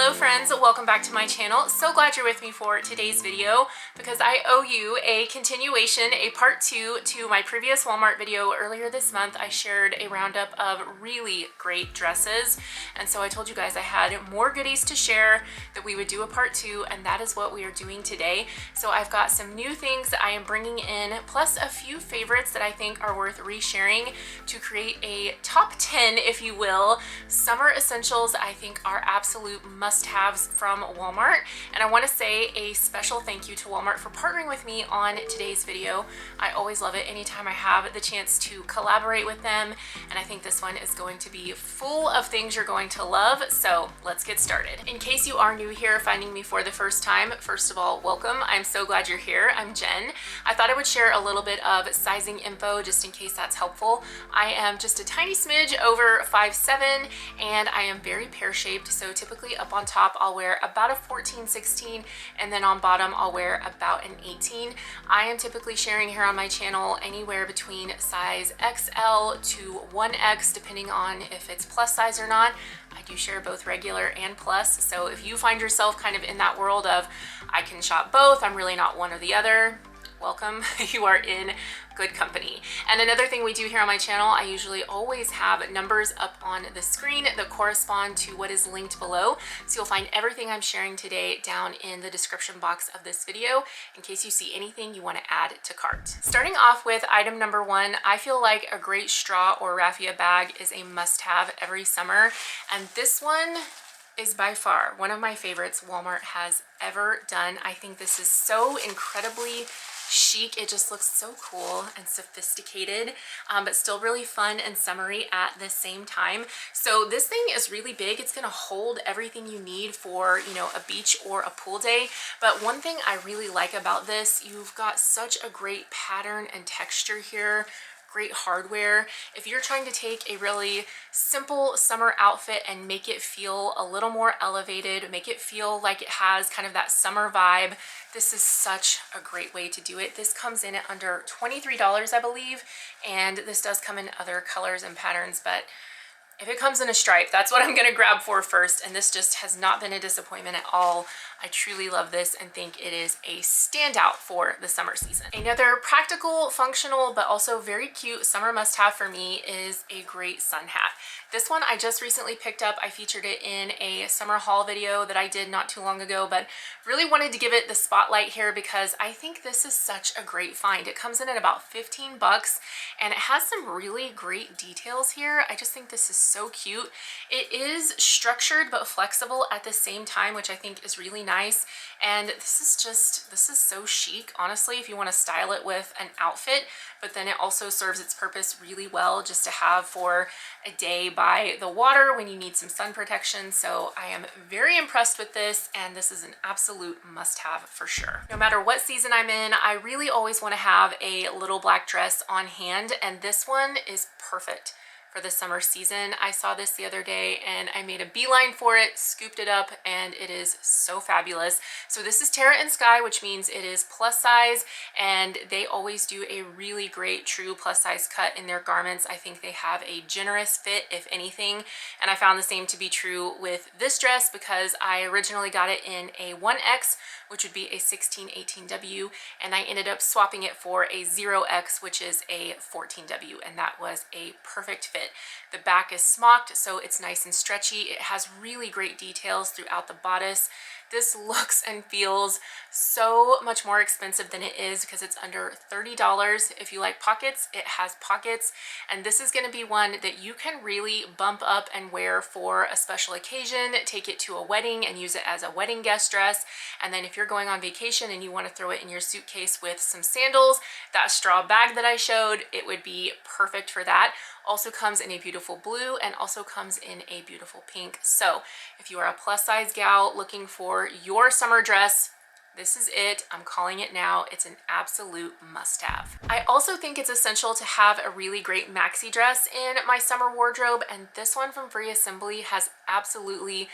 Hello friends, welcome back to my channel. So glad you're with me for today's video because I owe you a continuation, a part 2 to my previous Walmart video. Earlier this month I shared a roundup of really great dresses, and so I told you guys I had more goodies to share, that we would do a part 2, and that is what we are doing today. So I've got some new things that I am bringing in, plus a few favorites that I think are worth resharing to create a top 10, if you will, summer essentials I think are absolute must-haves from Walmart. And I want to say a special thank you to Walmart for partnering with me on today's video. I always love it anytime I have the chance to collaborate with them, and I think this one is going to be full of things you're going to love. So let's get started. In case you are new here, finding me for the first time, first of all, welcome. I'm so glad you're here. I'm Jen. I thought I would share a little bit of sizing info just in case that's helpful. I am just a tiny smidge over 5'7", and I am very pear-shaped, so typically up on top I'll wear about a 14-16, and then on bottom I'll wear about an 18. I am typically sharing here on my channel anywhere between size XL to 1X, depending on if it's plus size or not. I do share both regular and plus, so if you find yourself kind of in that world of I can shop both, I'm really not one or the other, welcome. You are in good company. And another thing we do here on my channel, I usually always have numbers up on the screen that correspond to what is linked below. So you'll find everything I'm sharing today down in the description box of this video in case you see anything you want to add to cart. Starting off with item number 1, I feel like a great straw or raffia bag is a must-have every summer. And this one is by far one of my favorites Walmart has ever done. I think this is so incredibly chic. It just looks so cool and sophisticated, but still really fun and summery at the same time. So this thing is really big. It's gonna hold everything you need for, you know, a beach or a pool day. But one thing I really like about this, you've got such a great pattern and texture here. Great hardware. If you're trying to take a really simple summer outfit and make it feel a little more elevated, make it feel like it has kind of that summer vibe, this is such a great way to do it. This comes in at under $23, I believe, and this does come in other colors and patterns, but if it comes in a stripe, that's what I'm gonna grab for first, and this just has not been a disappointment at all. I truly love this and think it is a standout for the summer season. Another practical, functional, but also very cute summer must-have for me is a great sun hat. This one I just recently picked up. I featured it in a summer haul video that I did not too long ago, but really wanted to give it the spotlight here because I think this is such a great find. It comes in at about 15 bucks, and it has some really great details here. I just think this is so cute. It is structured but flexible at the same time, which I think is really nice. And this is so chic, honestly, if you want to style it with an outfit, but then it also serves its purpose really well just to have for a day by the water when you need some sun protection. So I am very impressed with this, and this is an absolute must-have for sure. No matter what season I'm in, I really always want to have a little black dress on hand, and this one is perfect for the summer season. I saw this the other day and I made a beeline for it, scooped it up, and it is so fabulous. So this is Terra and Sky, which means it is plus size, and they always do a really great true plus size cut in their garments. I think they have a generous fit, if anything, and I found the same to be true with this dress because I originally got it in a 1X, which would be a 16-18W, and I ended up swapping it for a 0X, which is a 14W, and that was a perfect fit. The back is smocked, so it's nice and stretchy. It has really great details throughout the bodice. This looks and feels so much more expensive than it is because it's under $30. If you like pockets, it has pockets, and this is going to be one that you can really bump up and wear for a special occasion. Take it to a wedding and use it as a wedding guest dress, and then if you're going on vacation and you want to throw it in your suitcase with some sandals, that straw bag that I showed, it would be perfect for that. Also comes in a beautiful blue and also comes in a beautiful pink. So if you are a plus size gal looking for your summer dress, this is it. I'm calling it now. It's an absolute must-have. I also think it's essential to have a really great maxi dress in my summer wardrobe, and this one from Free Assembly has absolutely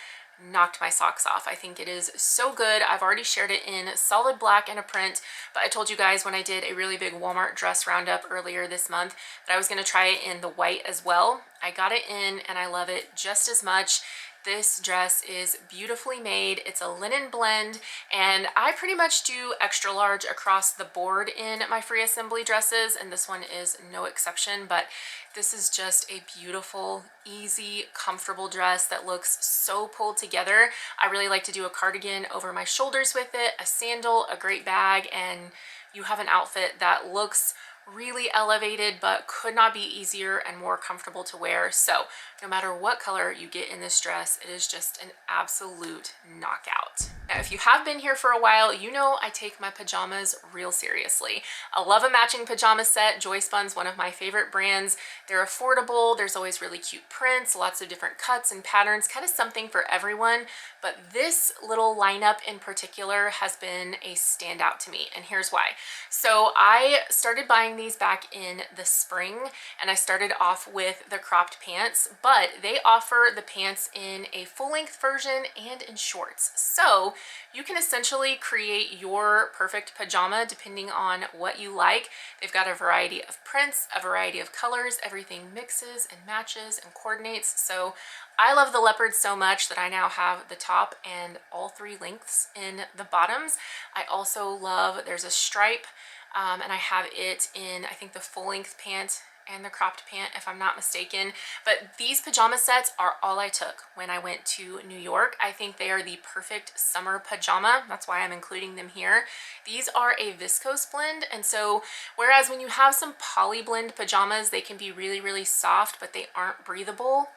knocked my socks off. I think it is so good. I've already shared it in solid black and a print, but I told you guys when I did a really big Walmart dress roundup earlier this month that I was going to try it in the white as well. I got it in and I love it just as much. This dress is beautifully made. It's a linen blend, and I pretty much do extra large across the board in my free assembly dresses, and this one is no exception. But this is just a beautiful, easy, comfortable dress that looks so pulled together. I really like to do a cardigan over my shoulders with it, a sandal, a great bag, and you have an outfit that looks really elevated but could not be easier and more comfortable to wear. So no matter what color you get in this dress, it is just an absolute knockout. Now, if you have been here for a while, you know I take my pajamas real seriously. I love a matching pajama set. Joyspun's one of my favorite brands. They're affordable. There's always really cute prints, lots of different cuts and patterns, kind of something for everyone. But this little lineup in particular has been a standout to me, and here's why. So I started buying these back in the spring, and I started off with the cropped pants, but they offer the pants in a full-length version and in shorts. So you can essentially create your perfect pajama depending on what you like. They've got a variety of prints, a variety of colors, everything mixes and matches and coordinates. So I love the leopard so much that I now have the top and all three lengths in the bottoms. I also love, there's a stripe, and I have it in, I think, the full length pant and the cropped pant, if I'm not mistaken. But these pajama sets are all I took when I went to New York. I think they are the perfect summer pajama. That's why I'm including them here. These are a viscose blend, and so whereas when you have some poly blend pajamas, they can be really, really soft, but they aren't breathable.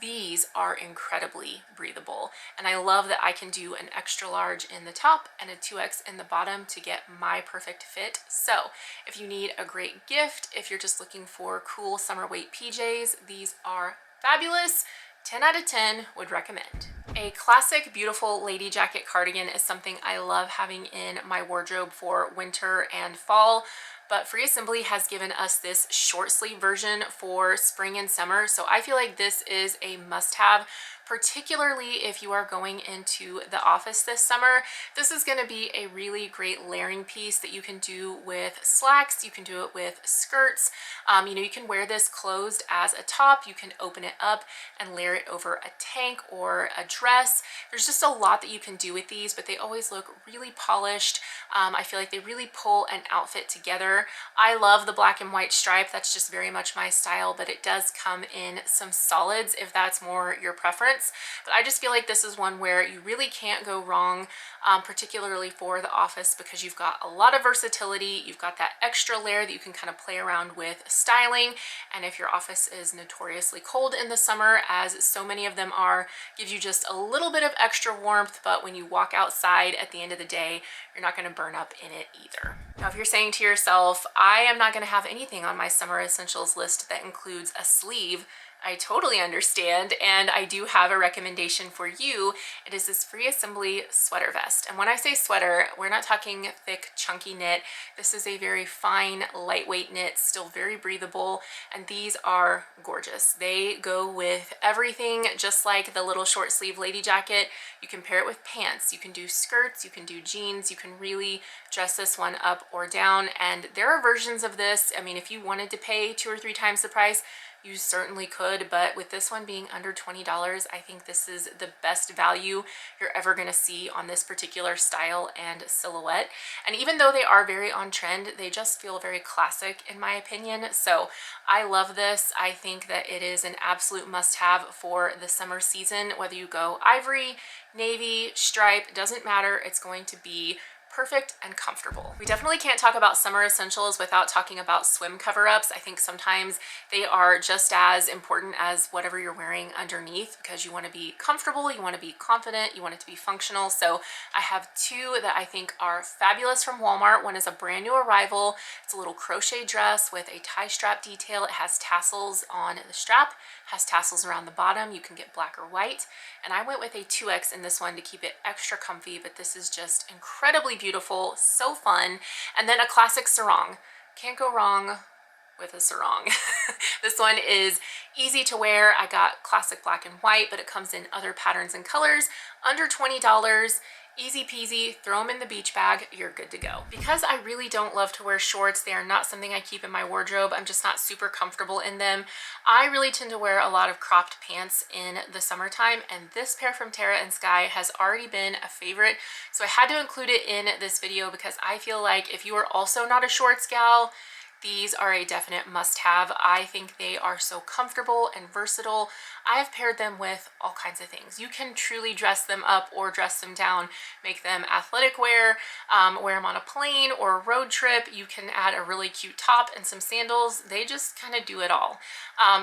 These are incredibly breathable, and I love that I can do an extra large in the top and a 2X in the bottom to get my perfect fit. So if you need a great gift, if you're just looking for cool summer weight PJs, these are fabulous. 10 out of 10 would recommend. A classic, beautiful lady jacket cardigan is something I love having in my wardrobe for winter and fall. But Free Assembly has given us this short sleeve version for spring and summer. So I feel like this is a must-have, particularly if you are going into the office this summer. This is going to be a really great layering piece that you can do with slacks. You can do it with skirts. You know, you can wear this closed as a top. You can open it up and layer it over a tank or a dress. There's just a lot that you can do with these, but they always look really polished. I feel like they really pull an outfit together. I love the black and white stripe. That's just very much my style, but it does come in some solids if that's more your preference. But I just feel like this is one where you really can't go wrong, particularly for the office, because you've got a lot of versatility. You've got that extra layer that you can kind of play around with styling. And if your office is notoriously cold in the summer, as so many of them are, gives you just a little bit of extra warmth, but when you walk outside at the end of the day, you're not going to burn up in it either. Now, if you're saying to yourself, I am not going to have anything on my summer essentials list that includes a sleeve, I totally understand, and I do have a recommendation for you. It is this Free Assembly sweater vest. And when I say sweater, we're not talking thick, chunky knit. This is a very fine, lightweight knit, still very breathable, and these are gorgeous. They go with everything, just like the little short sleeve lady jacket. You can pair it with pants, you can do skirts, you can do jeans, you can really dress this one up or down. And there are versions of this. I mean, if you wanted to pay 2 or 3 times the price, you certainly could, but with this one being under $20, I think this is the best value you're ever gonna see on this particular style and silhouette. And even though they are very on trend, they just feel very classic in my opinion. So I love this. I think that it is an absolute must-have for the summer season. Whether you go ivory, navy, stripe, doesn't matter. It's going to be perfect and comfortable. We definitely can't talk about summer essentials without talking about swim cover-ups. I think sometimes they are just as important as whatever you're wearing underneath, because you want to be comfortable, you want to be confident, you want it to be functional. So I have 2 that I think are fabulous from Walmart. One is a brand new arrival. It's a little crochet dress with a tie strap detail. It has tassels on the strap, has tassels around the bottom. You can get black or white. And I went with a 2X in this one to keep it extra comfy, but this is just incredibly beautiful, so fun. And then a classic sarong. Can't go wrong with a sarong. This one is easy to wear. I got classic black and white, but it comes in other patterns and colors, under $20. Easy peasy, throw them in the beach bag, you're good to go. Because I really don't love to wear shorts, they are not something I keep in my wardrobe, I'm just not super comfortable in them. I really tend to wear a lot of cropped pants in the summertime, and this pair from Terra and Sky has already been a favorite, so I had to include it in this video because I feel like if you are also not a shorts gal, these are a definite must-have. I think they are so comfortable and versatile. I have paired them with all kinds of things. You can truly dress them up or dress them down, make them athletic wear, wear them on a plane or a road trip. You can add a really cute top and some sandals. They just kind of do it all.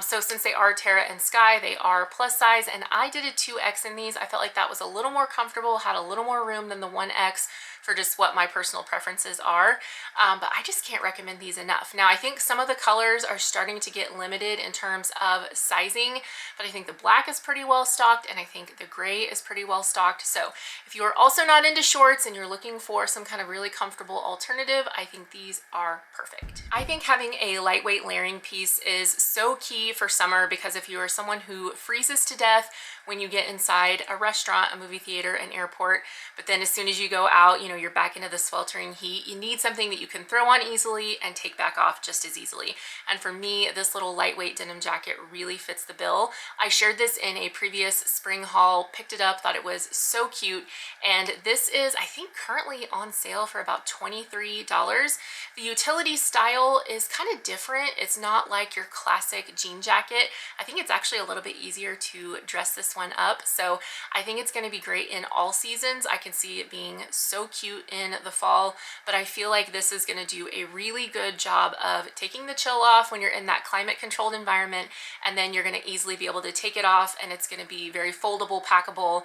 So since they are Terra and Sky, they are plus size, and I did a 2X in these. I felt like that was a little more comfortable, had a little more room than the 1X for just what my personal preferences are. But I just can't recommend these enough. Now, I think some of the colors are starting to get limited in terms of sizing, but I think the black is pretty well stocked, and I think the gray is pretty well stocked. So if you are also not into shorts and you're looking for some kind of really comfortable alternative, I think these are perfect. I think having a lightweight layering piece is so key for summer, because if you are someone who freezes to death when you get inside a restaurant, a movie theater, an airport, but then as soon as you go out, you know, you're back into the sweltering heat, you need something that you can throw on easily and take back off just as easily. And for me, this little lightweight denim jacket really fits the bill. I shared this in a previous spring haul, picked it up, thought it was so cute, and this is, I think, currently on sale for about $23. The utility style is kind of different. It's not like your classic jean jacket. I think it's actually a little bit easier to dress this one up, so I think it's going to be great in all seasons. I can see it being so cute in the fall, but I feel like this is going to do a really good job of taking the chill off when you're in that climate controlled environment, and then you're going to easily be able to take it off, and it's going to be very foldable, packable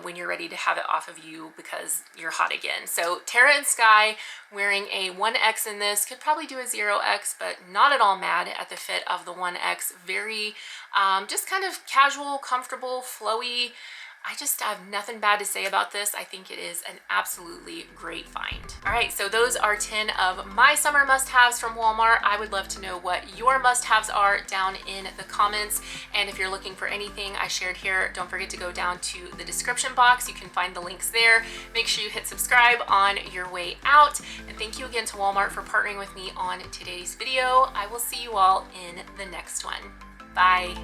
when you're ready to have it off of you because you're hot again. So Terra and Sky, wearing a 1X in this, could probably do a 0X, but not at all mad at the fit of the 1X. Very just kind of casual, comfortable, flowy. I just have nothing bad to say about this. I think it is an absolutely great find. All right, so those are 10 of my summer must-haves from Walmart. I would love to know what your must-haves are down in the comments. And if you're looking for anything I shared here, don't forget to go down to the description box. You can find the links there. Make sure you hit subscribe on your way out. And thank you again to Walmart for partnering with me on today's video. I will see you all in the next one. Bye.